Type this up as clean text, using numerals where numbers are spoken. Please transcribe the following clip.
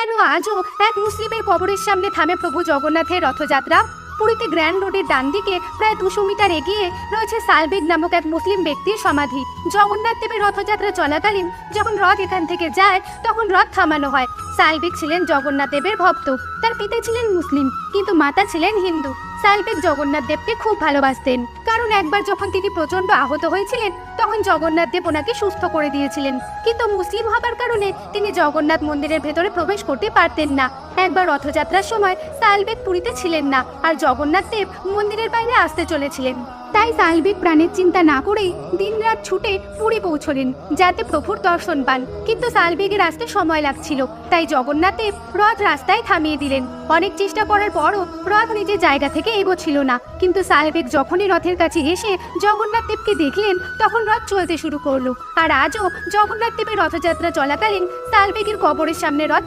কেন আজও এক মুসলিমের কবরের সামনে থামে প্রভু জগন্নাথের রথযাত্রা? পুরীতে গ্র্যান্ড রোডের ডান দিকে প্রায় 200 মিটার এগিয়ে রয়েছে সালবেগ নামক এক মুসলিম ব্যক্তির সমাধি। জগন্নাথ দেবের রথযাত্রা চলাকালীন যখন রথ এখান থেকে যায় তখন রথ থামানো হয়। সালবেগ ছিলেন জগন্নাথ দেবের ভক্ত। তার পিতা ছিলেন মুসলিম কিন্তু মাতা ছিলেন হিন্দু। সালবেগ জগন্নাথ দেবকে খুব ভালোবাসতেন, কারণ একবার যখন তিনি প্রচন্ড আহত হয়েছিলেন তখন জগন্নাথ দেব ওনাকে সুস্থ করে দিয়েছিলেন। কিন্তু মুসলিম হবার কারণে তিনি জগন্নাথ মন্দিরের ভেতরে প্রবেশ করতে পারতেন না। একবার রথযাত্রার সময় সালবেগ পুরীতে ছিলেন না আর জগন্নাথ দেব মন্দিরের বাইরে আসতে চলেছিলেন। তাই সালবেগ প্রাণের চিন্তা না করেই দিনরাত ছুটে পুরী পৌঁছলেন যাতে প্রভুর দর্শন পান। কিন্তু সালবেগের আসতে সময় লাগছিল, তাই জগন্নাথ দেব রথ রাস্তায় থামিয়ে দিলেন। অনেক চেষ্টা করার পরও রথ নিজের জায়গা থেকে এগোচ্ছিল না। কিন্তু সালবেগ যখনই রথের কাছে এসে জগন্নাথ দেবকে দেখলেন তখন রথ চলতে শুরু করলো। আর আজও জগন্নাথ দেবের রথযাত্রা চলাকালীন সালবেগের কবরের সামনে রথ